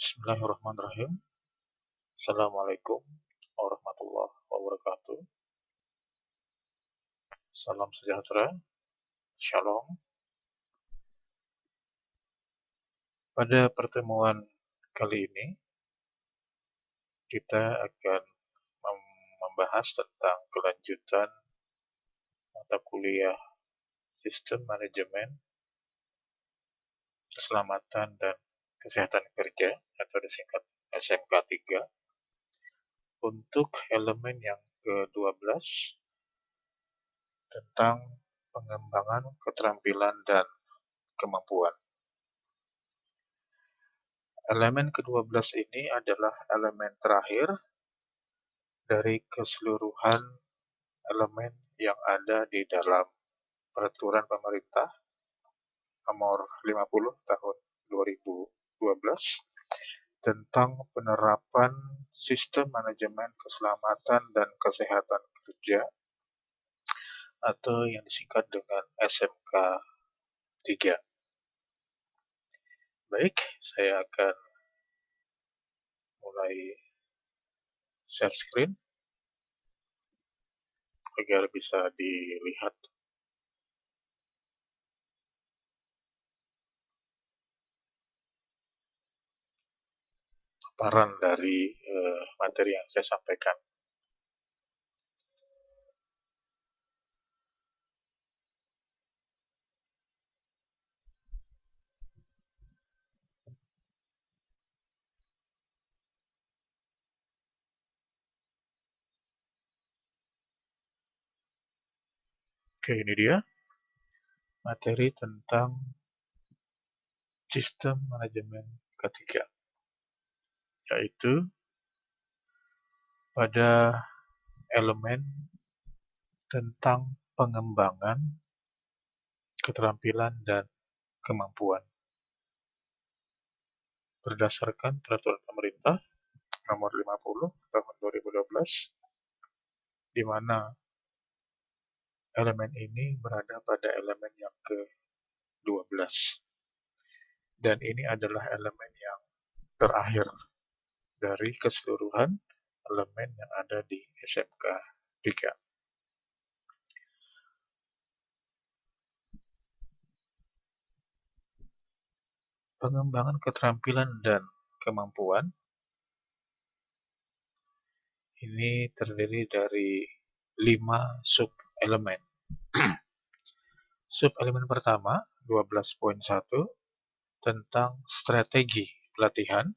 Bismillahirrahmanirrahim. Assalamualaikum warahmatullahi wabarakatuh. Salam sejahtera. Shalom. Pada pertemuan kali ini, kita akan membahas tentang kelanjutan mata kuliah Sistem Manajemen Keselamatan dan Kesehatan Kerja atau disingkat SMK 3 untuk elemen yang ke-12 tentang pengembangan keterampilan dan kemampuan. Elemen ke-12 ini adalah elemen terakhir dari keseluruhan elemen yang ada di dalam Peraturan Pemerintah Nomor 50 Tahun 2012 tentang penerapan Sistem Manajemen Keselamatan dan Kesehatan Kerja atau yang disingkat dengan SMK 3. Baik, saya akan mulai share screen agar bisa dilihat. Paparan dari materi yang saya sampaikan. Oke, ini dia materi tentang sistem manajemen ketiga, yaitu pada elemen tentang pengembangan keterampilan dan kemampuan. Berdasarkan Peraturan Pemerintah Nomor 50 Tahun 2012, di mana elemen ini berada pada elemen yang ke-12. Dan ini adalah elemen yang terakhir dari keseluruhan elemen yang ada di SMK 3. Pengembangan keterampilan dan kemampuan ini terdiri dari 5 sub-elemen. Sub-elemen pertama, 12.1, tentang strategi pelatihan.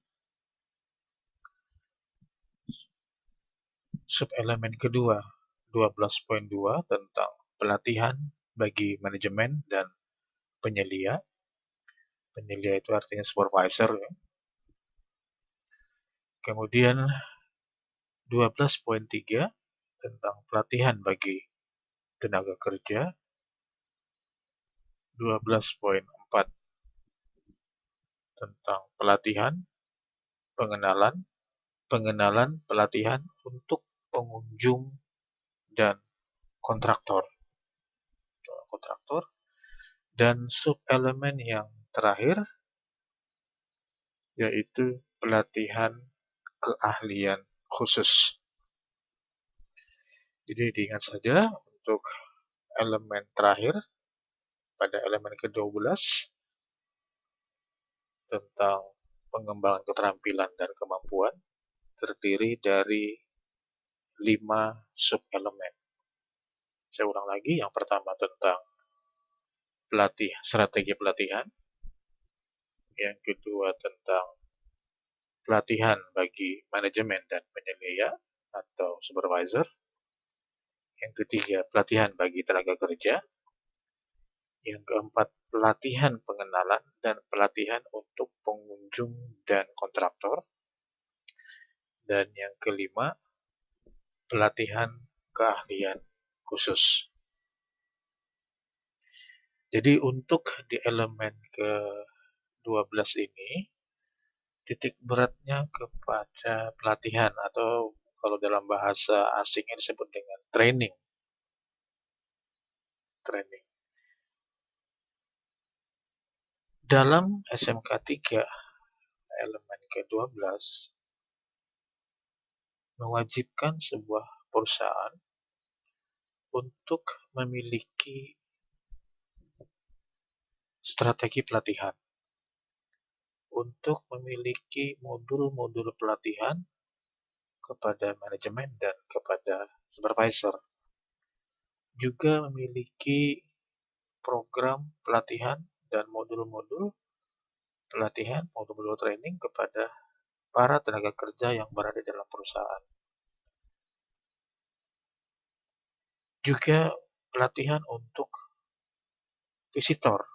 Sub-elemen kedua, 12.2, tentang pelatihan bagi manajemen dan penyelia. Penyelia itu artinya supervisor, ya. Kemudian 12.3 tentang pelatihan bagi tenaga kerja. 12.4 tentang pelatihan, pengenalan pelatihan untuk pengunjung dan kontraktor. Dan sub-elemen yang terakhir yaitu pelatihan keahlian khusus. Jadi diingat saja untuk elemen terakhir pada elemen ke-12 tentang pengembangan keterampilan dan kemampuan terdiri dari 5 sub-elemen. Saya ulang lagi, yang pertama tentang strategi pelatihan, yang kedua tentang pelatihan bagi manajemen dan penyelia atau supervisor, yang ketiga pelatihan bagi tenaga kerja, yang keempat pelatihan pengenalan dan pelatihan untuk pengunjung dan kontraktor, dan yang kelima pelatihan keahlian khusus. Jadi untuk di elemen ke-12 ini, titik beratnya kepada pelatihan atau kalau dalam bahasa asingnya disebut dengan training. Dalam SMK 3, elemen ke-12 mewajibkan sebuah perusahaan untuk memiliki strategi pelatihan, untuk memiliki modul-modul pelatihan kepada manajemen dan kepada supervisor, juga memiliki program pelatihan dan modul-modul pelatihan, modul-modul training kepada para tenaga kerja yang berada dalam perusahaan. Juga pelatihan untuk visitor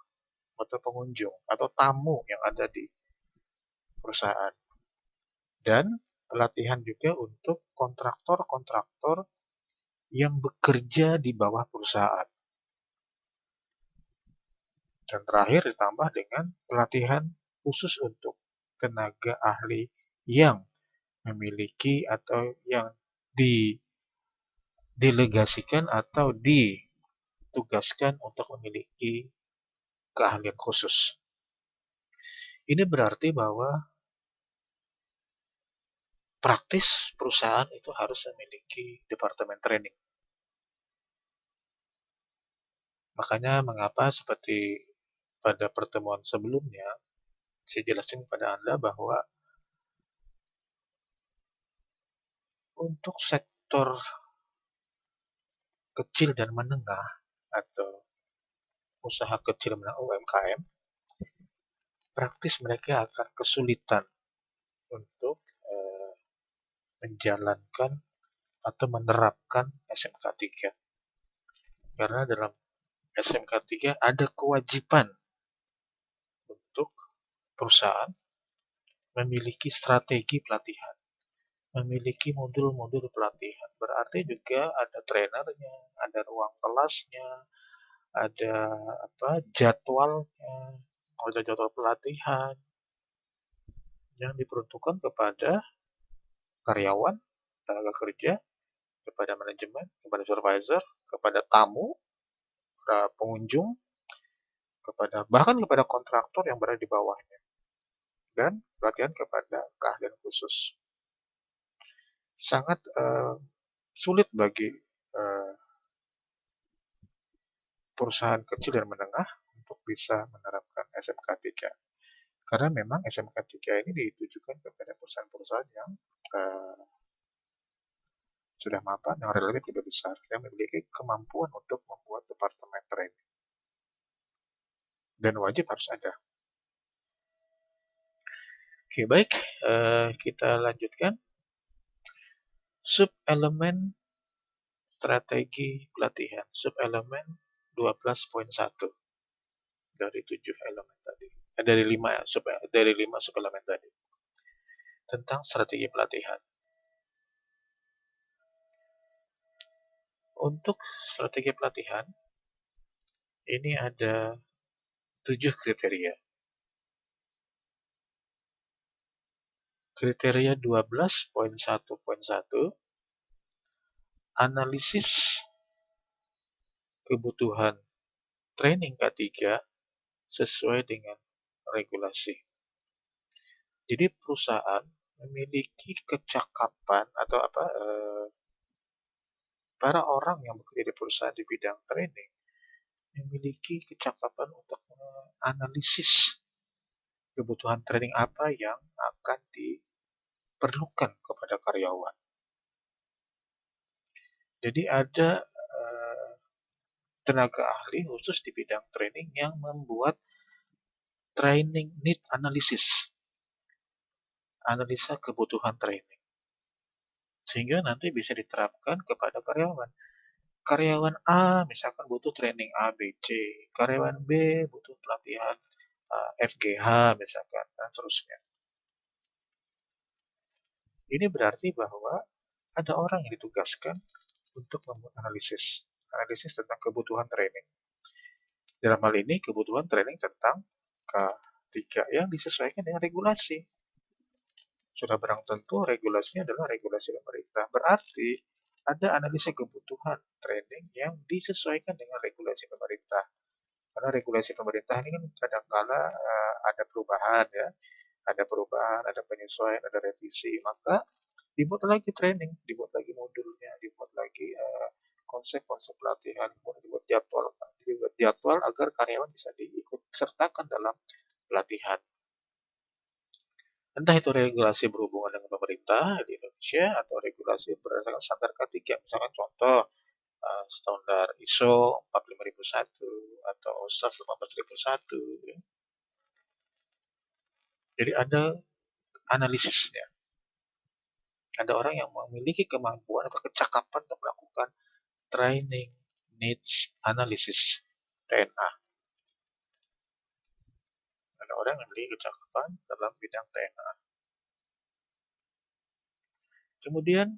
atau pengunjung atau tamu yang ada di perusahaan. Dan pelatihan juga untuk kontraktor-kontraktor yang bekerja di bawah perusahaan. Dan terakhir ditambah dengan pelatihan khusus untuk tenaga ahli yang memiliki atau yang didelegasikan atau ditugaskan untuk memiliki keahlian khusus. Ini berarti bahwa praktis perusahaan itu harus memiliki departemen training. Makanya mengapa seperti pada pertemuan sebelumnya, saya jelasin kepada Anda bahwa untuk sektor kecil dan menengah atau usaha kecil menengah UMKM, praktis mereka akan kesulitan untuk menjalankan atau menerapkan SMK 3. Karena dalam SMK 3 ada kewajiban untuk perusahaan memiliki strategi pelatihan, memiliki modul-modul pelatihan. Berarti juga ada trainernya, ada ruang kelasnya, ada jadwalnya, ada jadwal pelatihan yang diperuntukkan kepada karyawan, tenaga kerja, kepada manajemen, kepada supervisor, kepada tamu, kepada pengunjung, bahkan kepada kontraktor yang berada di bawahnya, dan pelatihan kepada keahlian khusus. Sangat sulit bagi perusahaan kecil dan menengah untuk bisa menerapkan SMK 3. Karena memang SMK 3 ini ditujukan kepada perusahaan-perusahaan yang sudah mapan, yang relatif lebih besar, yang memiliki kemampuan untuk membuat departemen training. Dan wajib harus ada. Oke, baik. Kita lanjutkan. Sub-elemen strategi pelatihan. Sub-elemen 12.1 dari 7 elemen tadi. Dari 5 sub-elemen tadi. Tentang strategi pelatihan. Untuk strategi pelatihan, ini ada 7 kriteria. Kriteria 12.1.1, analisis kebutuhan training K3 sesuai dengan regulasi. Jadi perusahaan memiliki kecakapan atau para orang yang bekerja di perusahaan di bidang training memiliki kecakapan untuk menganalisis kebutuhan training apa yang akan diperlukan kepada karyawan. Jadi ada tenaga ahli khusus di bidang training yang membuat training need analysis, analisa kebutuhan training, sehingga nanti bisa diterapkan kepada karyawan. Karyawan A misalkan butuh training A, B, C. Karyawan B butuh pelatihan FGH misalkan, dan seterusnya. Ini berarti bahwa ada orang yang ditugaskan untuk membuat analisis tentang kebutuhan training. Dalam hal ini kebutuhan training tentang K3 yang disesuaikan dengan regulasi. Sudah barang tentu regulasinya adalah regulasi pemerintah. Berarti ada analisa kebutuhan training yang disesuaikan dengan regulasi pemerintah. Karena regulasi pemerintah ini kan kadang-kala ada perubahan ya. ada perubahan, ada penyesuaian, ada revisi, maka dibuat lagi training, dibuat lagi modulnya, dibuat lagi konsep-konsep pelatihan, kemudian dibuat jadwal agar karyawan bisa diikut sertakan dalam pelatihan. Entah itu regulasi berhubungan dengan pemerintah di Indonesia atau regulasi berdasarkan standar K3, misalkan contoh standar ISO 45001 atau SAS 18001. Ya. Jadi ada analisisnya. Ada orang yang memiliki kemampuan atau kecakapan untuk melakukan training needs analysis TNA. Ada orang yang memiliki kecakapan dalam bidang TNA. Kemudian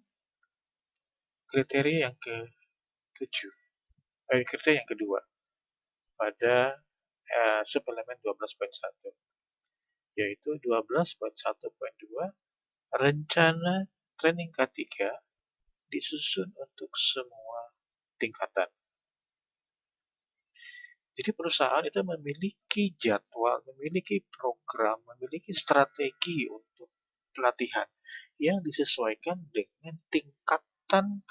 kriteria yang ketujuh, kriteria yang kedua pada suplemen 12.1, yaitu 12.1.2, rencana training K3 disusun untuk semua tingkatan. Jadi perusahaan itu memiliki jadwal, memiliki program, memiliki strategi untuk pelatihan yang disesuaikan dengan tingkatan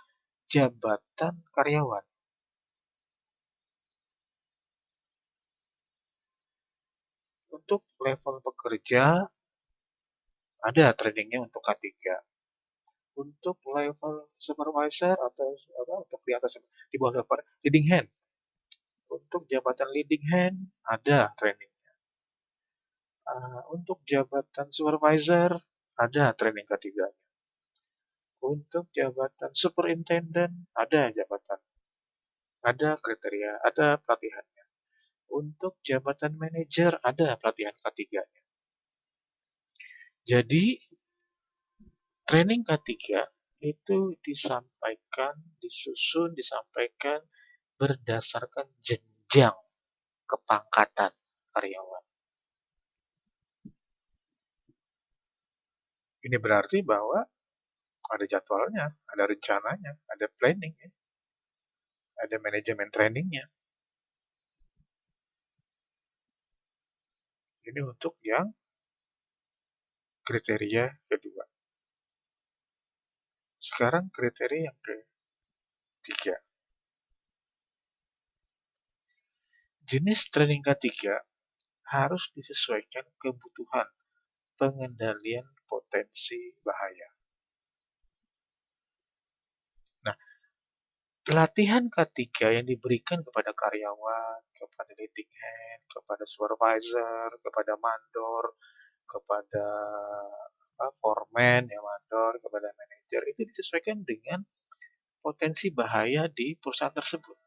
jabatan karyawan. Untuk level pekerja, ada trainingnya untuk K3. Untuk level supervisor atau untuk di atas, di bawah level leading hand. Untuk jabatan leading hand, ada training. Untuk jabatan supervisor, ada training K3. Untuk jabatan superintendent, ada kriteria, ada pelatihannya. Untuk jabatan manajer, ada pelatihan K3. Jadi, training K3 itu disampaikan berdasarkan jenjang kepangkatan karyawan. Ini berarti bahwa ada jadwalnya, ada rencananya, ada planning, ada manajemen trainingnya. Ini untuk yang kriteria kedua. Sekarang kriteria yang ketiga. Jenis training K3 harus disesuaikan kebutuhan pengendalian potensi bahaya. Nah, pelatihan K3 yang diberikan kepada karyawan, kepada leading hand, kepada supervisor, kepada mandor, kepada foreman yang mandor, kepada manajer, itu disesuaikan dengan potensi bahaya di perusahaan tersebut.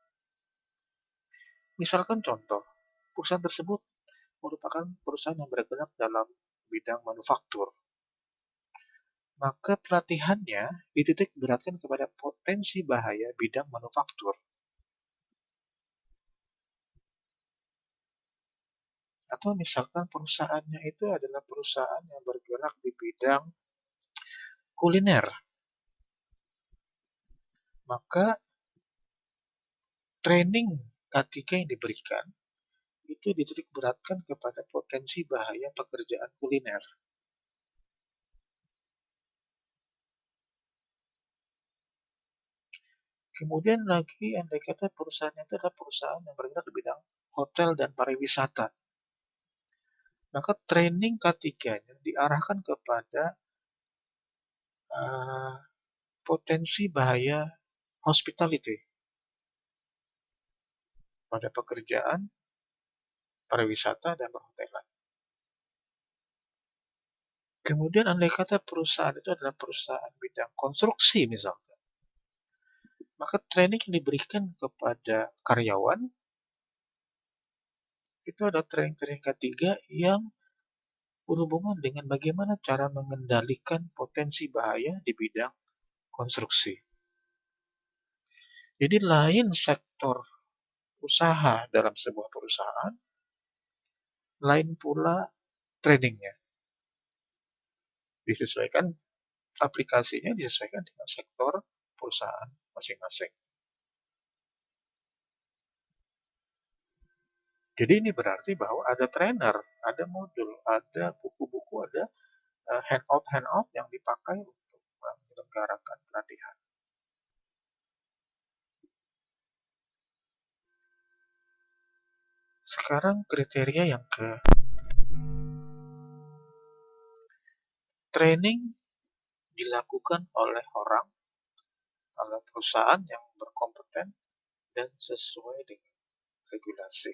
Misalkan contoh, perusahaan tersebut merupakan perusahaan yang bergerak dalam bidang manufaktur. Maka pelatihannya dititik beratkan kepada potensi bahaya bidang manufaktur. Atau misalkan perusahaannya itu adalah perusahaan yang bergerak di bidang kuliner. Maka training K3 yang diberikan itu dititik beratkan kepada potensi bahaya pekerjaan kuliner. Kemudian lagi, andai kata perusahaan itu adalah perusahaan yang bergerak di bidang hotel dan pariwisata. Maka training K3-nya diarahkan kepada potensi bahaya hospitality pada pekerjaan pariwisata dan perhotelan. Kemudian andai kata perusahaan itu adalah perusahaan bidang konstruksi misalnya, maka training yang diberikan kepada karyawan itu ada training K3 yang berhubungan dengan bagaimana cara mengendalikan potensi bahaya di bidang konstruksi. Jadi lain sektor usaha dalam sebuah perusahaan, lain pula trainingnya. Disesuaikan, aplikasinya disesuaikan dengan sektor perusahaan masing-masing. Jadi ini berarti bahwa ada trainer, ada modul, ada buku-buku, ada handout yang dipakai untuk menyelenggarakan pelatihan. Sekarang kriteria yang ke training dilakukan oleh perusahaan yang berkompeten dan sesuai dengan regulasi.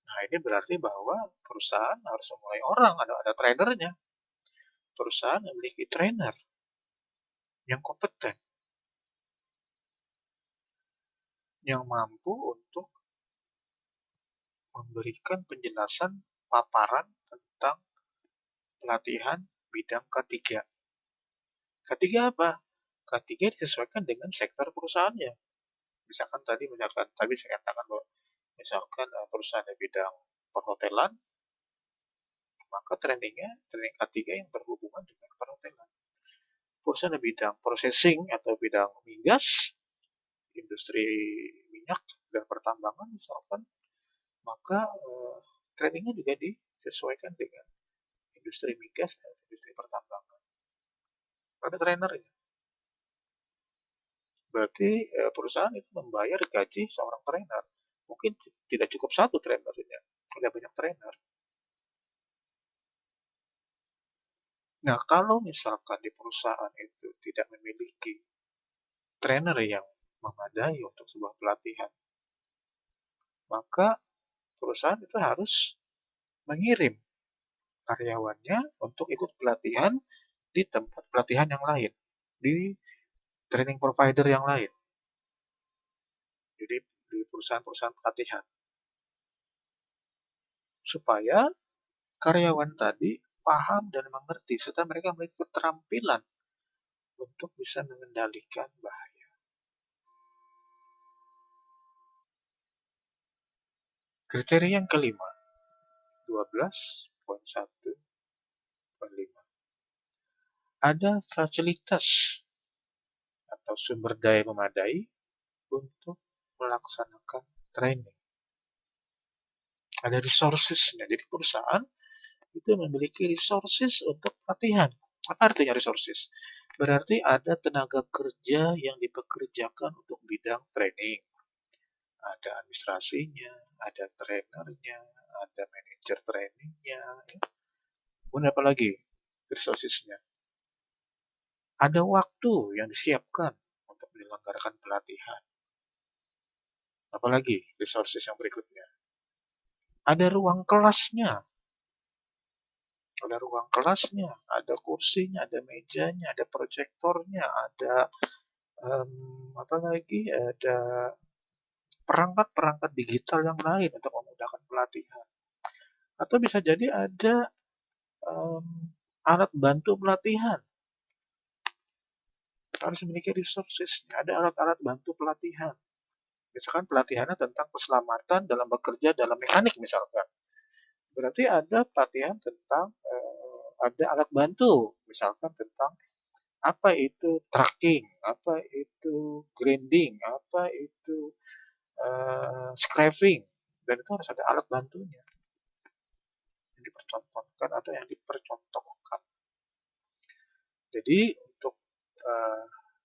Nah, ini berarti bahwa perusahaan harus memulai orang, ada trainernya. Perusahaan memiliki trainer yang kompeten, yang mampu untuk memberikan penjelasan paparan tentang pelatihan bidang K3. K3 apa? K3 disesuaikan dengan sektor perusahaannya. Misalkan tadi saya katakan bahwa misalkan perusahaan di bidang perhotelan, maka training K3 yang berhubungan dengan perhotelan. Perusahaan di bidang processing atau bidang migas, industri minyak dan pertambangan misalkan, maka trainingnya juga disesuaikan dengan industri migas dan industri pertambangan. Ada trainernya. Berarti perusahaan itu membayar gaji seorang trainer. Mungkin tidak cukup satu trainernya, ada banyak trainer. Nah, kalau misalkan di perusahaan itu tidak memiliki trainer yang memadai untuk sebuah pelatihan, maka perusahaan itu harus mengirim karyawannya untuk ikut pelatihan di tempat pelatihan yang lain, di training provider yang lain. Jadi di perusahaan-perusahaan pelatihan. Supaya karyawan tadi paham dan mengerti serta mereka memiliki keterampilan untuk bisa mengendalikan bahaya. Kriteria yang kelima, 12.1.5. Ada fasilitas atau sumber daya memadai untuk melaksanakan training. Ada resources-nya. Jadi perusahaan itu memiliki resources untuk pelatihan. Apa artinya resources? Berarti ada tenaga kerja yang dipekerjakan untuk bidang training. Ada administrasinya, ada trainernya, ada manajer trainingnya. Kemudian apa lagi resourcesnya? Ada waktu yang disiapkan untuk menyelenggarakan pelatihan. Apalagi resources yang berikutnya. Ada ruang kelasnya. Ada ruang kelasnya, ada kursinya, ada mejanya, ada proyektornya, ada apa lagi? Ada perangkat-perangkat digital yang lain untuk memudahkan pelatihan. Atau bisa jadi ada um, alat bantu pelatihan. Harus memiliki resources. Ada alat-alat bantu pelatihan. Misalkan pelatihannya tentang keselamatan dalam bekerja dalam mekanik misalkan. Berarti ada pelatihan tentang ada alat bantu. Misalkan tentang apa itu tracking, apa itu grinding, apa itu scraping. Dan itu harus ada alat bantunya yang dipercontohkan atau yang dipercontohkan. Jadi untuk uh,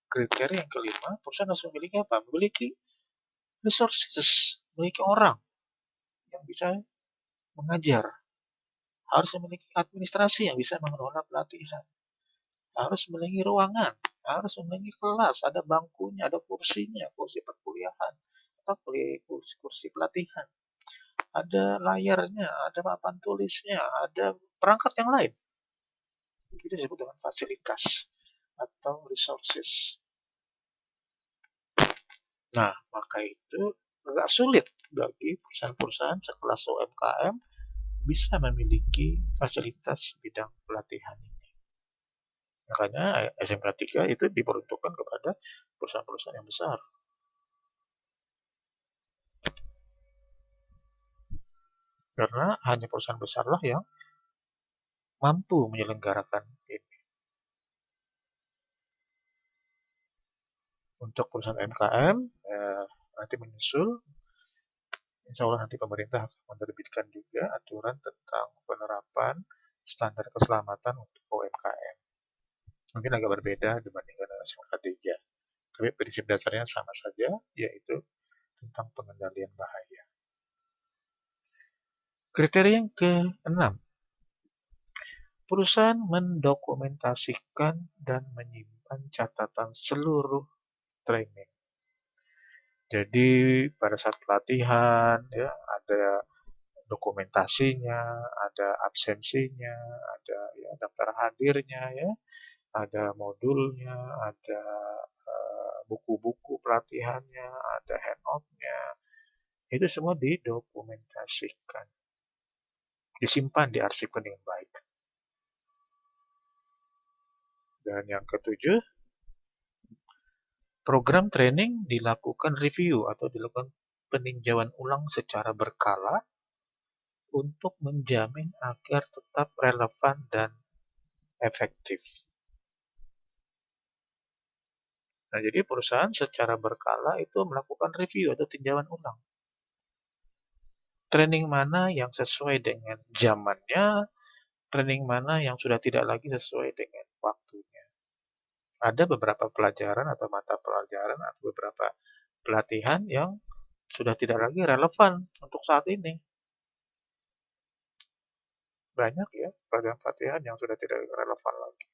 kriteria yang kelima, perusahaan harus memiliki apa? Memiliki resources, memiliki orang yang bisa mengajar, harus memiliki administrasi yang bisa mengelola pelatihan, harus memiliki ruangan, harus memiliki kelas, ada bangkunya, ada kursinya, kursi perkuliahan, atau kursi pelatihan, ada layarnya, ada papan tulisnya, ada perangkat yang lain. Itu disebut dengan fasilitas atau resources. Nah, maka itu agak sulit bagi perusahaan-perusahaan sekelas UMKM bisa memiliki fasilitas bidang pelatihan ini. Makanya SMK 3 itu diperuntukkan kepada perusahaan-perusahaan yang besar. Karena hanya perusahaan besarlah yang mampu menyelenggarakan ini. Untuk perusahaan UMKM nanti menyusul Insya Allah nanti pemerintah akan menerbitkan juga aturan tentang penerapan standar keselamatan untuk UMKM. Mungkin agak berbeda dibandingkan dengan SMK 3. Tapi prinsip dasarnya sama saja, yaitu tentang pengendalian bahaya. Kriteria yang ke-6, perusahaan mendokumentasikan dan menyimpan catatan seluruh training. Jadi pada saat pelatihan ya ada dokumentasinya, ada absensinya, ada ya daftar hadirnya ya, ada modulnya, ada buku-buku pelatihannya, ada handout-nya. Itu semua didokumentasikan, disimpan, diarsipkan dengan baik. Dan yang ke-7, program training dilakukan review atau dilakukan peninjauan ulang secara berkala untuk menjamin agar tetap relevan dan efektif. Nah, jadi perusahaan secara berkala itu melakukan review atau tinjauan ulang. Training mana yang sesuai dengan zamannya, training mana yang sudah tidak lagi sesuai dengan waktunya. Ada beberapa pelajaran atau mata pelajaran atau beberapa pelatihan yang sudah tidak lagi relevan untuk saat ini. Banyak ya pelatihan-pelatihan yang sudah tidak relevan lagi.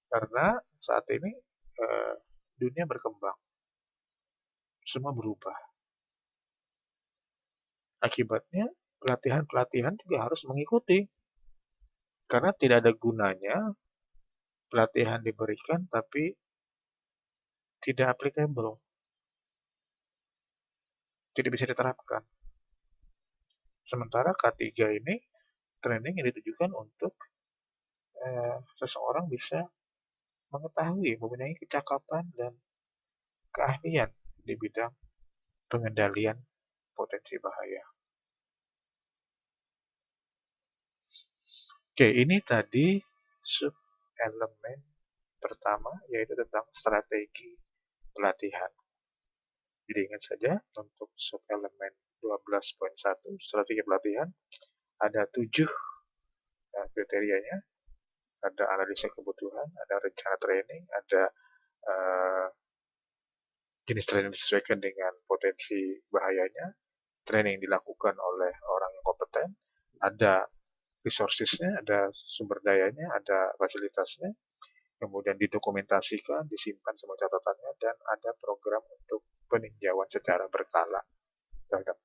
Karena saat ini dunia berkembang. Semua berubah. Akibatnya pelatihan-pelatihan juga harus mengikuti. Karena tidak ada gunanya pelatihan diberikan tapi tidak applicable. Tidak bisa diterapkan. Sementara K3 ini training yang ditujukan untuk seseorang bisa mengetahui, mempunyai kecakapan dan keahlian di bidang pengendalian potensi bahaya. Oke, ini tadi sub elemen pertama, yaitu tentang strategi pelatihan. Jadi ingat saja untuk sub elemen 12.1 strategi pelatihan ada 7 kriterianya. Ada analisa kebutuhan, ada rencana training, ada jenis training disesuaikan dengan potensi bahayanya, training dilakukan oleh orang yang kompeten, ada resourcesnya, ada sumber dayanya, ada fasilitasnya, kemudian didokumentasikan, disimpan semua catatannya, dan ada program untuk peninjauan secara berkala terhadap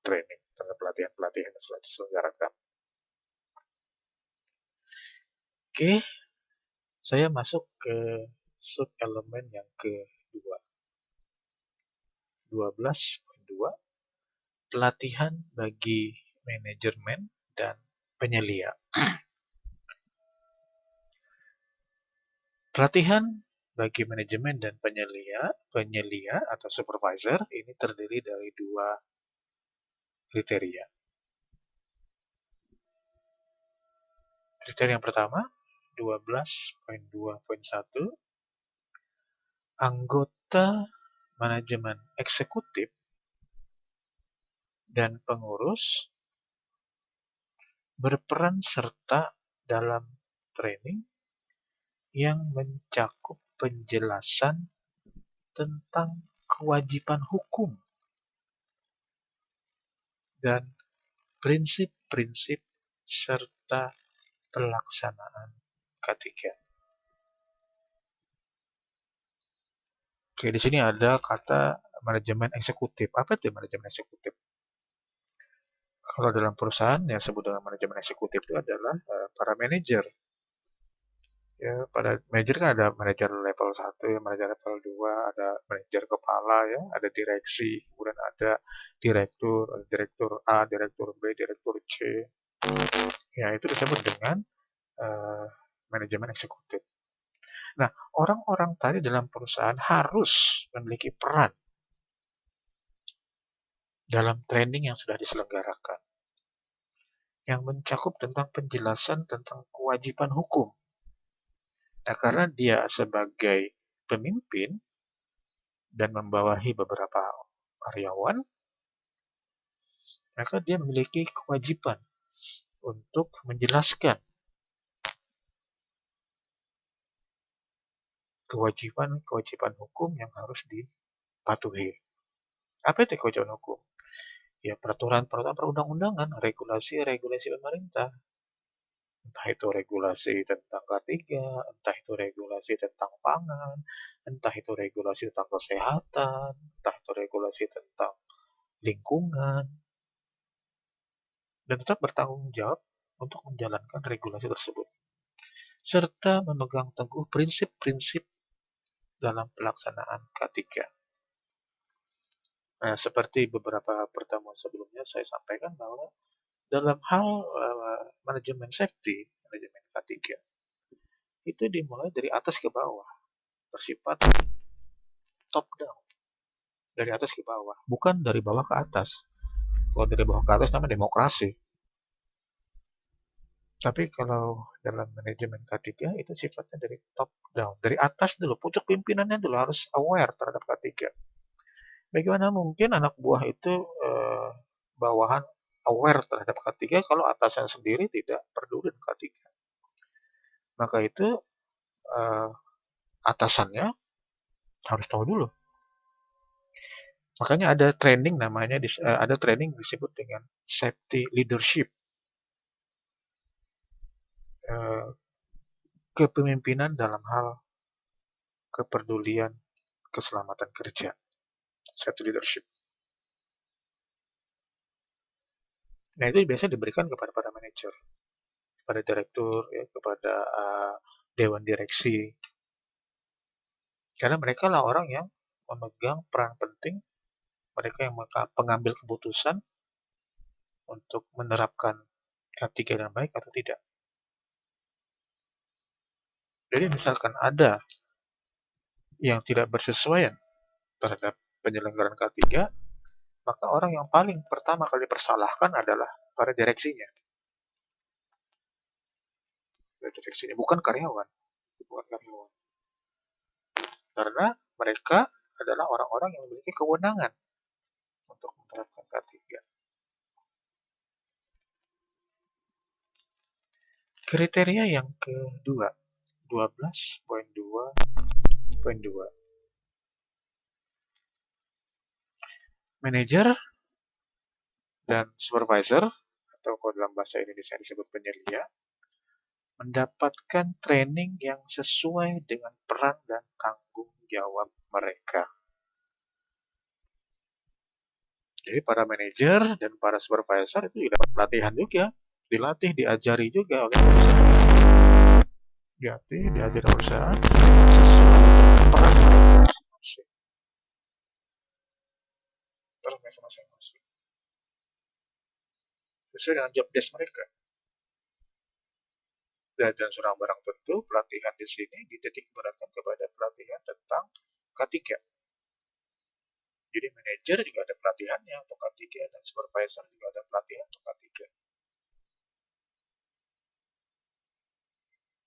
training, terhadap pelatihan-pelatihan yang telah diselenggarakan. Oke, saya masuk ke sub elemen yang kedua. 12.2, pelatihan bagi manajemen dan penyelia. Pelatihan bagi manajemen dan penyelia atau supervisor ini terdiri dari 2 kriteria. Kriteria yang pertama, 12.2.1, anggota manajemen eksekutif dan pengurus berperan serta dalam training yang mencakup penjelasan tentang kewajiban hukum dan prinsip-prinsip serta pelaksanaan K3. Oke, di sini ada kata manajemen eksekutif. Apa itu manajemen eksekutif? Kalau dalam perusahaan yang disebut dengan manajemen eksekutif itu adalah para manajer. Ya, pada manajer kan ada manajer level 1, ya, manajer level 2, ada manajer kepala ya, ada direksi, kemudian ada direktur A, direktur B, direktur C. Ya, itu disebut dengan manajemen eksekutif. Nah, orang-orang tadi dalam perusahaan harus memiliki peran dalam training yang sudah diselenggarakan, yang mencakup tentang penjelasan tentang kewajiban hukum. Nah, karena dia sebagai pemimpin dan membawahi beberapa karyawan, maka dia memiliki kewajiban untuk menjelaskan kewajiban hukum yang harus dipatuhi. Apa itu kewajiban hukum? Ya, peraturan-peraturan perundang-undangan, regulasi-regulasi pemerintah. Entah itu regulasi tentang K3, entah itu regulasi tentang pangan, entah itu regulasi tentang kesehatan, entah itu regulasi tentang lingkungan, dan tetap bertanggung jawab untuk menjalankan regulasi tersebut, serta memegang teguh prinsip-prinsip dalam pelaksanaan K3. Nah, seperti beberapa pertemuan sebelumnya saya sampaikan bahwa dalam hal manajemen safety, manajemen K3, itu dimulai dari atas ke bawah, bersifat top down, dari atas ke bawah, bukan dari bawah ke atas. Kalau dari bawah ke atas namanya demokrasi. Tapi kalau dalam manajemen K3 itu sifatnya dari top down, dari atas dulu, pucuk pimpinannya dulu harus aware terhadap K3. Bagaimana mungkin anak buah itu bawahan aware terhadap K3 kalau atasan sendiri tidak peduli dengan K3? Maka itu eh, atasannya harus tahu dulu. Makanya ada training namanya ada training disebut dengan safety leadership, eh, kepemimpinan dalam hal kepedulian keselamatan kerja, safety leadership. Nah, itu biasanya diberikan kepada para manajer, kepada direktur, ya, kepada dewan direksi, karena mereka lah orang yang memegang peran penting, mereka yang pengambil keputusan untuk menerapkan K3 dengan baik atau tidak. Jadi misalkan ada yang tidak bersesuaian terhadap penyelenggaraan K3, maka orang yang paling pertama kali dipersalahkan adalah para direksinya. Direksinya, bukan karyawan. Bukan karyawan. Karena mereka adalah orang-orang yang memiliki kewenangan untuk menerapkan K3. Kriteria yang kedua, 12.2.2. Manajer dan supervisor, atau kalau dalam bahasa Indonesia disebut penyelia, mendapatkan training yang sesuai dengan peran dan tanggung jawab mereka. Jadi para manajer dan para supervisor itu dapat pelatihan juga, dilatih, diajari juga oleh perusahaan. Diajari perusahaan sesuai dengan peran mereka masing-masing. Sesuai dengan job desk mereka. Dan seorang barang tentu pelatihan di sini dititik beratkan kepada pelatihan tentang K3. Jadi manajer juga ada pelatihannya untuk K3 dan supervisor juga ada pelatihan untuk K3.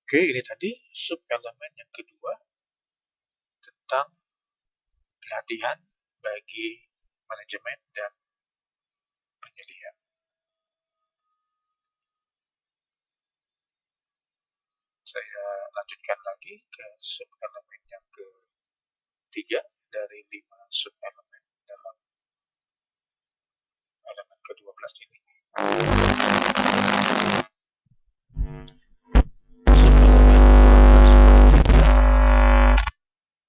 Oke, ini tadi sub elemen yang kedua tentang pelatihan bagi manajemen dan penyelia. Saya lanjutkan lagi ke sub elemen yang ketiga dari 5 sub elemen dalam elemen ke-12 ini.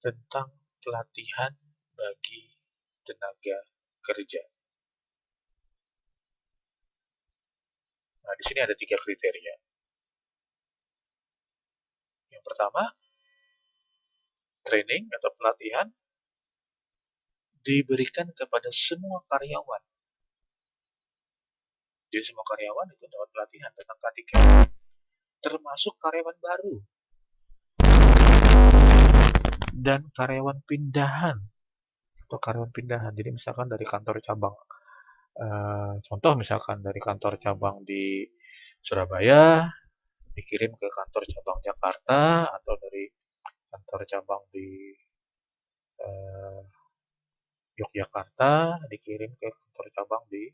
Tentang pelatihan bagi tenaga kerja. Nah, di sini ada 3 kriteria. Yang pertama, training atau pelatihan diberikan kepada semua karyawan. Jadi semua karyawan itu dapat pelatihan tentang K3, termasuk karyawan baru dan karyawan pindahan atau karyawan pindahan. Jadi misalkan dari kantor cabang, contoh misalkan dari kantor cabang di Surabaya dikirim ke kantor cabang Jakarta, atau dari kantor cabang di Yogyakarta dikirim ke kantor cabang di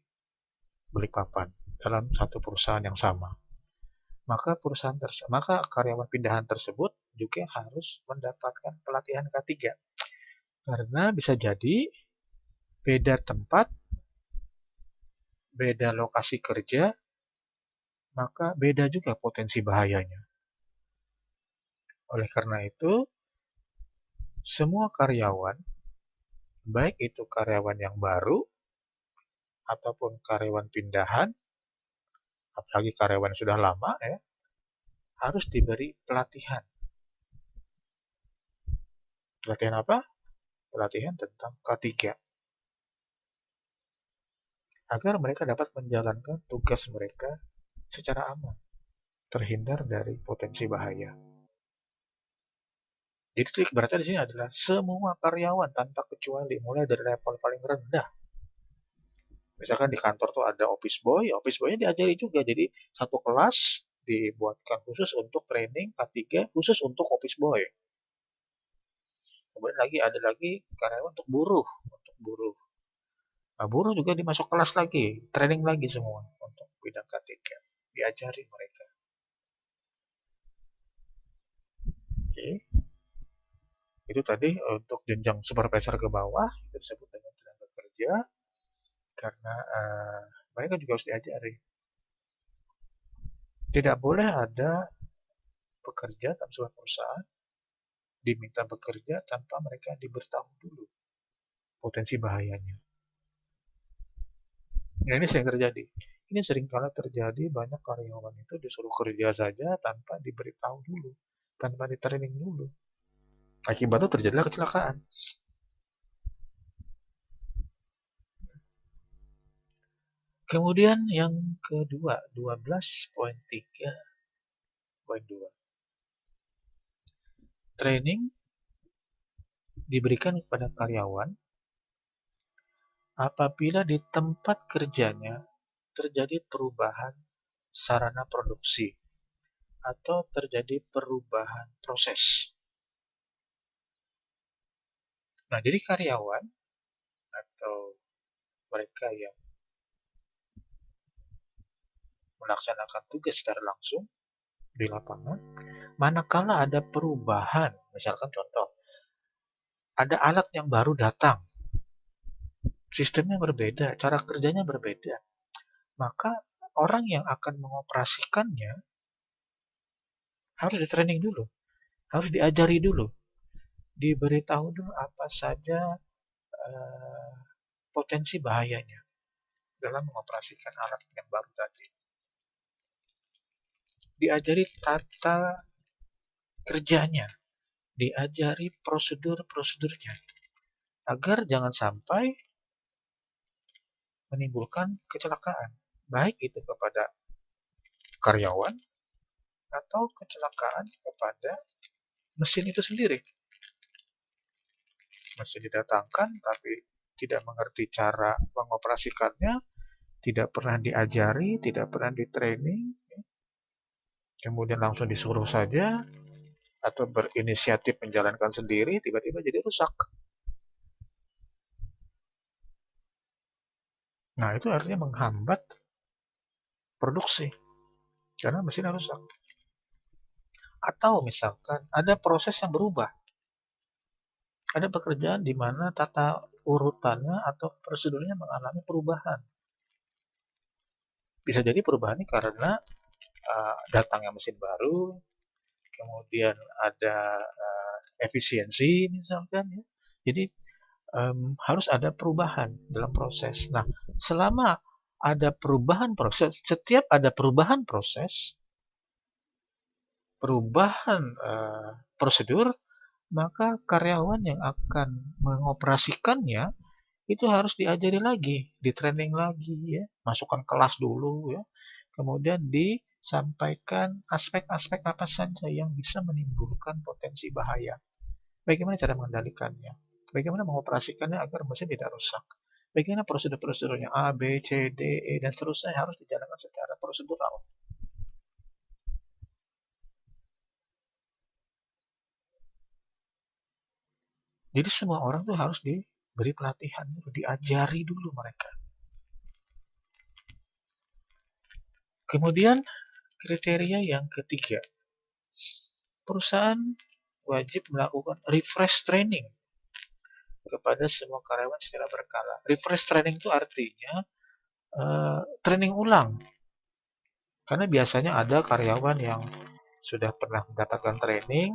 Balikpapan dalam satu perusahaan yang sama. Maka karyawan pindahan tersebut juga harus mendapatkan pelatihan K3. Karena bisa jadi beda tempat, beda lokasi kerja, maka beda juga potensi bahayanya. Oleh karena itu, semua karyawan, baik itu karyawan yang baru ataupun karyawan pindahan, apalagi karyawan yang sudah lama ya, harus diberi pelatihan. Pelatihan apa? Pelatihan tentang K3. Agar mereka dapat menjalankan tugas mereka secara aman, terhindar dari potensi bahaya. Jadi berarti di sini adalah semua karyawan tanpa kecuali, mulai dari level paling rendah. Misalkan di kantor tuh ada office boy-nya diajari juga. Jadi satu kelas dibuatkan khusus untuk training K3 khusus untuk office boy. Kemudian ada lagi karyawan untuk buruh, Nah, buruh juga dimasuk kelas lagi, training lagi semua untuk bidang K3. Diajari mereka. Oke. Itu tadi untuk jenjang supervisor ke bawah, itu disebut dengan tenaga kerja, karena mereka juga harus diajari. Tidak boleh ada pekerja dalam sebuah perusahaan diminta bekerja tanpa mereka diberitahu dulu potensi bahayanya. Nah, ini sering terjadi. Ini sering kali terjadi, banyak karyawan itu disuruh kerja saja tanpa diberitahu dulu, tanpa di-training dulu. Akibatnya terjadilah kecelakaan. Kemudian yang kedua, 12.3.2. Training diberikan kepada karyawan apabila di tempat kerjanya terjadi perubahan sarana produksi atau terjadi perubahan proses. Nah, jadi karyawan atau mereka yang melaksanakan tugas secara langsung di lapangan, manakala ada perubahan, misalkan contoh, ada alat yang baru datang, sistemnya berbeda, cara kerjanya berbeda, maka orang yang akan mengoperasikannya harus di-training dulu, harus diajari dulu, diberitahu dulu apa saja eh, potensi bahayanya dalam mengoperasikan alat yang baru tadi. Diajari tata kerjanya, diajari prosedur-prosedurnya, agar jangan sampai menimbulkan kecelakaan, baik itu kepada karyawan atau kecelakaan kepada mesin itu sendiri. Mesin didatangkan tapi tidak mengerti cara mengoperasikannya, tidak pernah diajari, tidak pernah di-training, kemudian langsung disuruh saja atau berinisiatif menjalankan sendiri, tiba-tiba jadi rusak. Nah, itu artinya menghambat produksi karena mesinnya rusak. Atau misalkan ada proses yang berubah. Ada pekerjaan di mana tata urutannya atau prosedurnya mengalami perubahan. Bisa jadi perubahannya karena datangnya mesin baru, kemudian ada efisiensi misalkan ya. Jadi harus ada perubahan dalam proses. Nah, selama ada perubahan proses, setiap ada perubahan proses, perubahan prosedur, maka karyawan yang akan mengoperasikannya itu harus diajari lagi, di-training lagi ya, masukkan kelas dulu ya. Kemudian disampaikan aspek-aspek apa saja yang bisa menimbulkan potensi bahaya. Bagaimana cara mengendalikannya? Bagaimana mengoperasikannya agar mesin tidak rusak? Bagaimana prosedur-prosedurnya A, B, C, D, E, dan seterusnya harus dijalankan secara prosedural. Jadi semua orang tuh harus beri pelatihan dulu, diajari dulu mereka. Kemudian kriteria yang ketiga, perusahaan wajib melakukan refresh training kepada semua karyawan secara berkala. Refresh training itu artinya training ulang. Karena biasanya ada karyawan yang sudah pernah mendapatkan training,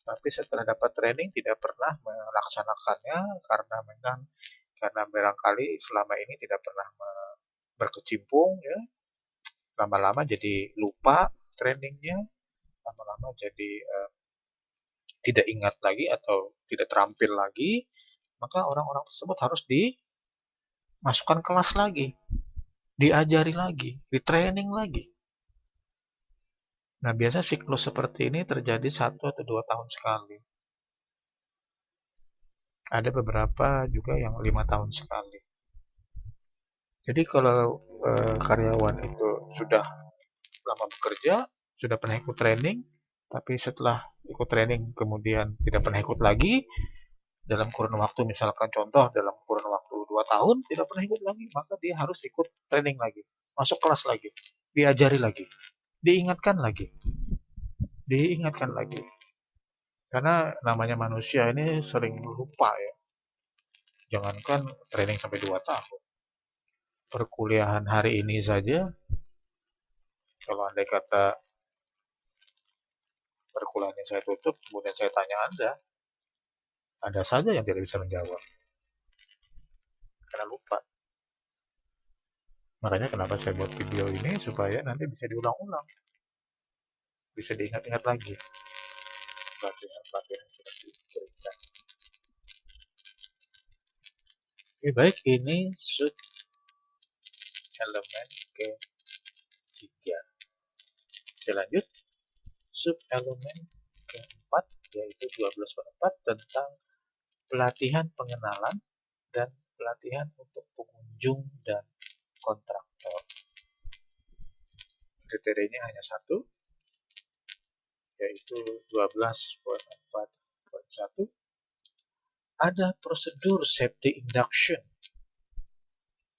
tapi setelah dapat training tidak pernah melaksanakannya karena barangkali selama ini tidak pernah berkecimpung, ya. Lama-lama jadi lupa trainingnya, lama-lama jadi tidak ingat lagi atau tidak terampil lagi, maka orang-orang tersebut harus dimasukkan kelas lagi, diajari lagi, di training lagi. Nah, biasa siklus seperti ini terjadi 1 atau 2 tahun sekali. Ada beberapa juga yang 5 tahun sekali. Jadi kalau karyawan itu sudah lama bekerja, sudah pernah ikut training, tapi setelah ikut training kemudian tidak pernah ikut lagi, dalam kurun waktu, misalkan contoh dalam kurun waktu 2 tahun tidak pernah ikut lagi, maka dia harus ikut training lagi, masuk kelas lagi, diajari lagi, diingatkan lagi, diingatkan lagi. Karena namanya manusia ini sering lupa, ya. Jangankan training sampai 2 tahun. Perkuliahan hari ini saja, kalau andai kata perkuliahannya saya tutup, kemudian saya tanya Anda, ada saja yang tidak bisa menjawab. Karena lupa. Makanya kenapa saya buat video ini, supaya nanti bisa diulang-ulang. Bisa diingat-ingat lagi. Pelatihan-pelatihan yang sudah diberikan. Oke, baik, ini sub elemen ketiga. Saya lanjut. Sub elemen keempat, yaitu 12/4, tentang pelatihan pengenalan dan pelatihan untuk pengunjung dan kontraktor. Kriterianya hanya satu, yaitu 12/4.1. Ada prosedur safety induction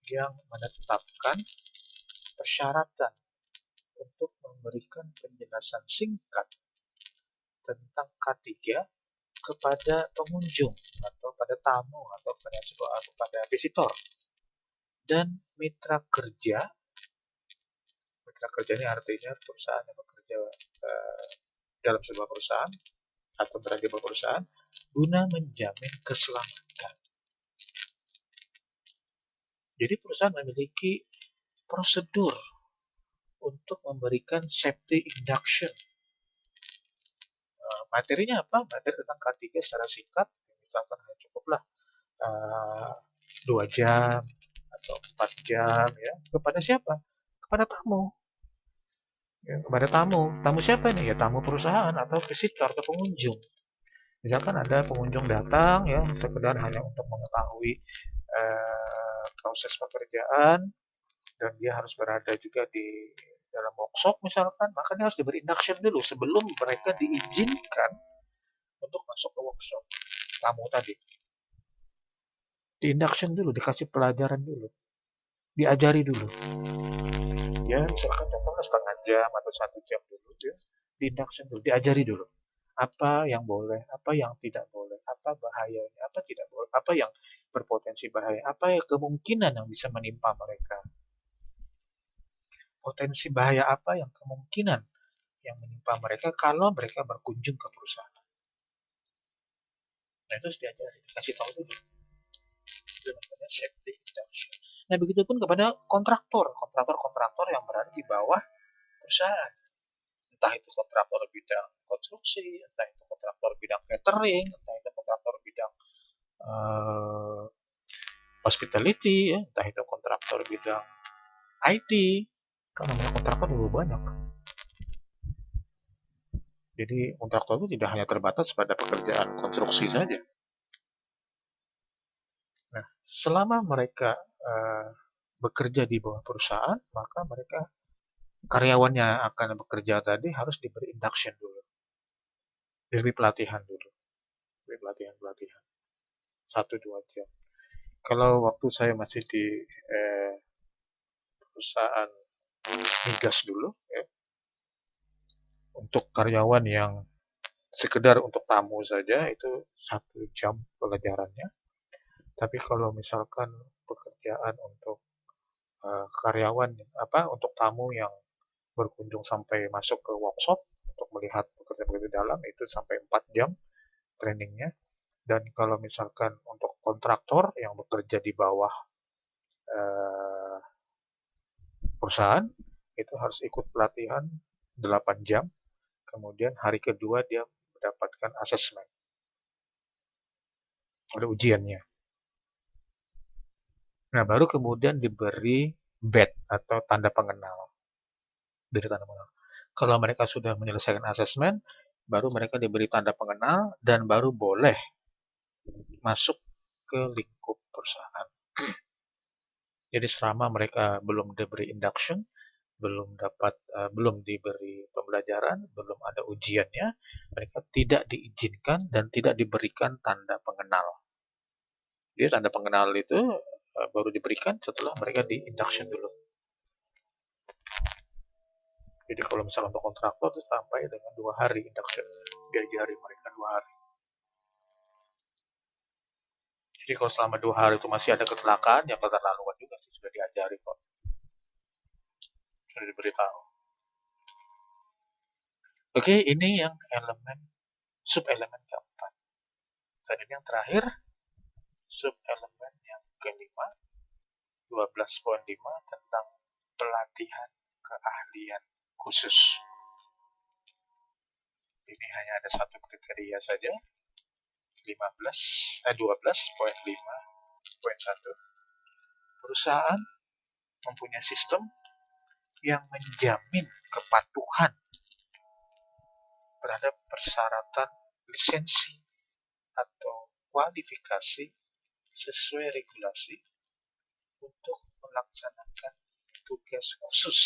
yang menetapkan persyaratan untuk memberikan penjelasan singkat tentang K3 kepada pengunjung atau pada tamu atau kepada visitor dan mitra kerja. Mitra kerja ini artinya perusahaan yang bekerja dalam sebuah perusahaan atau berada di perusahaan guna menjamin keselamatan. Jadi perusahaan memiliki prosedur untuk memberikan safety induction. Materinya apa? Materi tentang K3 secara singkat, misalkan cukuplah 2 jam atau 4 jam, ya. Kepada siapa? Kepada tamu. Ya, kepada tamu. Tamu siapa nih? Ya tamu perusahaan atau visitor atau pengunjung. Misalkan ada pengunjung datang, ya, sekedar hanya untuk mengetahui proses pekerjaan, dan dia harus berada juga di dalam workshop misalkan, maka dia harus diberi induction dulu sebelum mereka diizinkan untuk masuk ke workshop. Tamu tadi di induction dulu, dikasih pelajaran dulu, diajari dulu, ya, misalkan contohnya setengah jam atau 1 jam dulu, ya, di induction dulu, diajari dulu apa yang boleh, apa yang tidak boleh, apa bahayanya, apa tidak boleh, apa yang berpotensi bahaya, apa yang kemungkinan yang bisa menimpa mereka, potensi bahaya apa yang kemungkinan yang menimpa mereka kalau mereka berkunjung ke perusahaan. Nah, itu harus diajari, dikasih tahu dulu. Itu namanya safety induction. Nah, begitupun kepada kontraktor yang berada di bawah perusahaan. Entah itu kontraktor bidang konstruksi, entah itu kontraktor bidang catering, entah itu kontraktor bidang hospitality, ya, entah itu kontraktor bidang IT. Kan namanya kontraktor dulu banyak. Jadi kontraktor itu tidak hanya terbatas pada pekerjaan konstruksi saja. Nah, selama mereka bekerja di bawah perusahaan, maka mereka karyawannya akan bekerja tadi harus diberi induction dulu, diberi pelatihan dulu, diberi pelatihan 1-2 jam. Kalau waktu saya masih di perusahaan migas dulu, ya, untuk karyawan yang sekedar untuk tamu saja itu 1 jam pelajarannya. Tapi kalau misalkan pekerjaan untuk karyawan untuk tamu yang berkunjung sampai masuk ke workshop untuk melihat pekerja-pekerja dalam itu sampai 4 jam trainingnya. Dan kalau misalkan untuk kontraktor yang bekerja di bawah eh, perusahaan itu harus ikut pelatihan 8 jam. Kemudian hari kedua dia mendapatkan asesmen, ada ujiannya. Nah, baru kemudian diberi badge atau tanda pengenal. Kalau mereka sudah menyelesaikan asesmen, baru mereka diberi tanda pengenal dan baru boleh masuk ke lingkup perusahaan. Jadi selama mereka belum diberi induction, belum diberi pembelajaran, belum ada ujiannya, mereka tidak diizinkan dan tidak diberikan tanda pengenal. Jadi tanda pengenal itu baru diberikan setelah mereka di induction dulu. Jadi kalau misalnya untuk kontraktor itu sampai dengan 2 hari induction, diajari mereka 2 hari. Jadi kalau selama 2 hari itu masih ada kecelakaan, ya keterlaluan juga sih, sudah diajari kok, sudah diberitahu. Oke, ini yang sub elemen keempat. Dan ini yang terakhir, sub elemen yang kelima, 12.5 tentang pelatihan keahlian khusus. Ini hanya ada satu kriteria saja, 12.5.1. Perusahaan mempunyai sistem yang menjamin kepatuhan terhadap persyaratan lisensi atau kualifikasi sesuai regulasi untuk melaksanakan tugas khusus,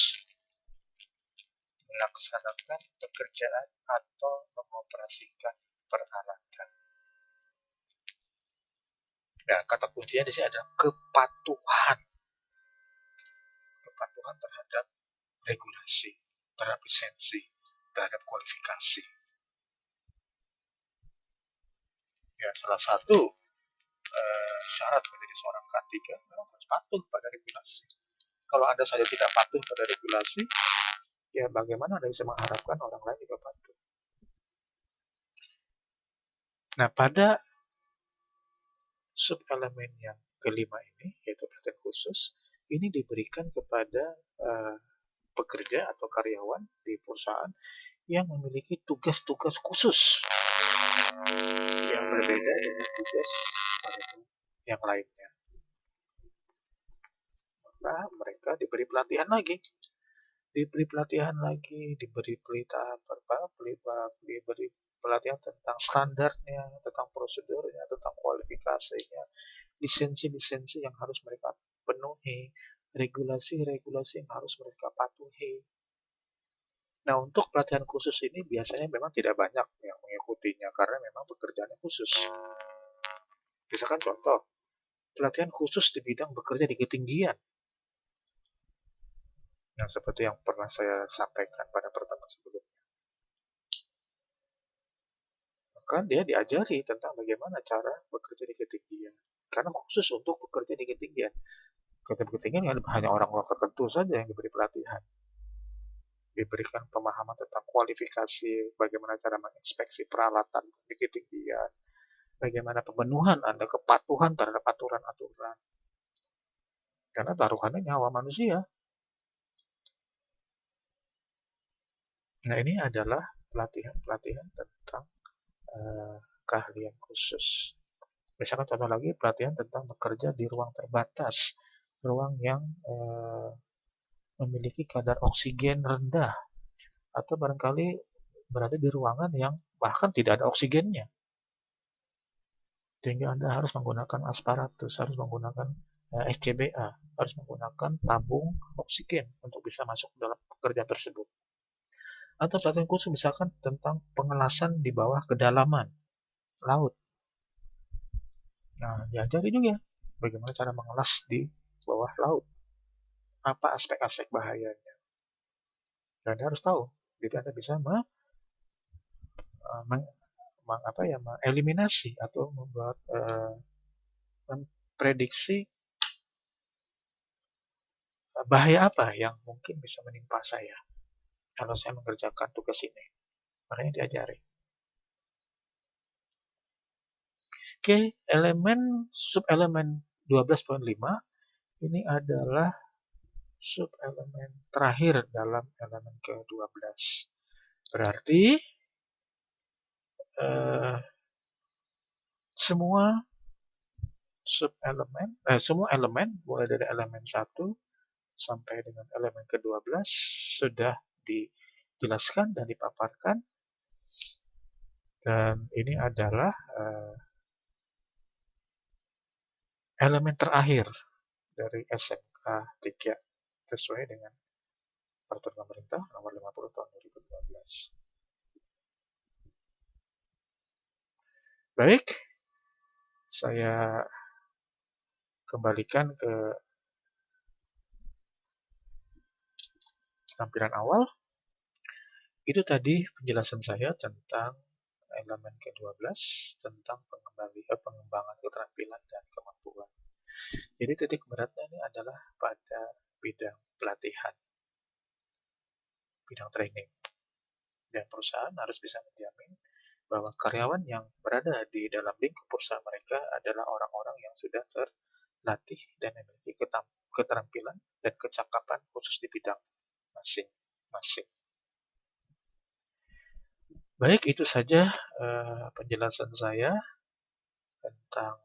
melaksanakan pekerjaan atau mengoperasikan peralatan. Nah, kata kuncinya di sini adalah kepatuhan. Kepatuhan terhadap regulasi, terhadap lisensi, terhadap kualifikasi. Ya, salah satu syarat menjadi seorang K3 memang harus patuh pada regulasi. Kalau Anda saja tidak patuh pada regulasi, ya bagaimana Anda bisa mengharapkan orang lain juga patuh? Nah, pada sub-elemen yang kelima ini, yaitu pelatihan khusus, ini diberikan kepada pekerja atau karyawan di perusahaan yang memiliki tugas-tugas khusus yang berbeda dengan tugas yang lainnya. Maka mereka diberi pelatihan lagi, diberi pelatihan tentang standarnya, tentang prosedurnya, tentang kualifikasinya, lisensi-lisensi yang harus mereka penuhi, regulasi-regulasi yang harus mereka patuhi. Nah, untuk pelatihan khusus ini biasanya memang tidak banyak yang mengikutinya karena memang pekerjaannya khusus. Misalkan contoh, pelatihan khusus di bidang bekerja di ketinggian. Yang seperti yang pernah saya sampaikan pada pertemuan sebelumnya. Maka dia diajari tentang bagaimana cara bekerja di ketinggian. Karena khusus untuk bekerja di ketinggian. Ketinggian hanya orang-orang tertentu saja yang diberi pelatihan. Diberikan pemahaman tentang kualifikasi, bagaimana cara menginspeksi peralatan di ketinggian, bagaimana pemenuhan Anda kepatuhan terhadap aturan-aturan. Karena taruhannya nyawa manusia. Nah, ini adalah pelatihan-pelatihan tentang keahlian khusus. Misalkan contoh lagi, pelatihan tentang bekerja di ruang terbatas, ruang yang memiliki kadar oksigen rendah, atau barangkali berada di ruangan yang bahkan tidak ada oksigennya. Sehingga Anda harus menggunakan asparatus, harus menggunakan SCBA, harus menggunakan tabung oksigen untuk bisa masuk dalam pekerjaan tersebut. Atau pelatihan khusus misalkan tentang pengelasan di bawah kedalaman laut. Nah, diajari juga bagaimana cara mengelas di bawah laut, apa aspek-aspek bahayanya. Dan Anda harus tahu, jadi Anda bisa mengeliminasi atau membuat memprediksi bahaya apa yang mungkin bisa menimpa saya kalau saya mengerjakan tugas ini. Makanya diajari. Oke, subelemen 12.5 ini adalah subelemen terakhir dalam elemen ke-12. Berarti semua semua elemen mulai dari elemen 1 sampai dengan elemen ke-12 sudah dijelaskan dan dipaparkan, dan ini adalah elemen terakhir dari SMK 3 sesuai dengan Peraturan Pemerintah Nomor 50 Tahun 2012. Baik, saya kembalikan ke tampilan awal. Itu tadi penjelasan saya tentang elemen ke-12, tentang pengembangan keterampilan dan kemampuan. Jadi titik beratnya ini adalah pada bidang pelatihan, bidang training. Dan perusahaan harus bisa menjamin bahwa karyawan yang berada di dalam lingkup perusahaan mereka adalah orang-orang yang sudah terlatih dan memiliki keterampilan dan kecakapan khusus di bidang masing-masing. Baik, itu saja penjelasan saya tentang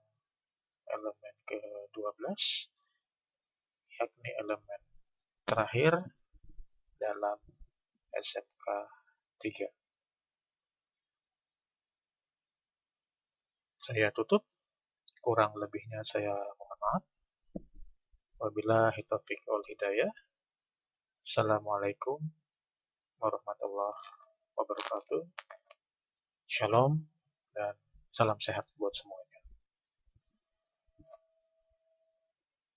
elemen ke-12, yakni elemen terakhir dalam SMK 3. Saya tutup, kurang lebihnya saya mohon maaf. Wabillahi taufiq wal hidayah. Assalamualaikum warahmatullahi wabarakatuh. Shalom dan salam sehat buat semua.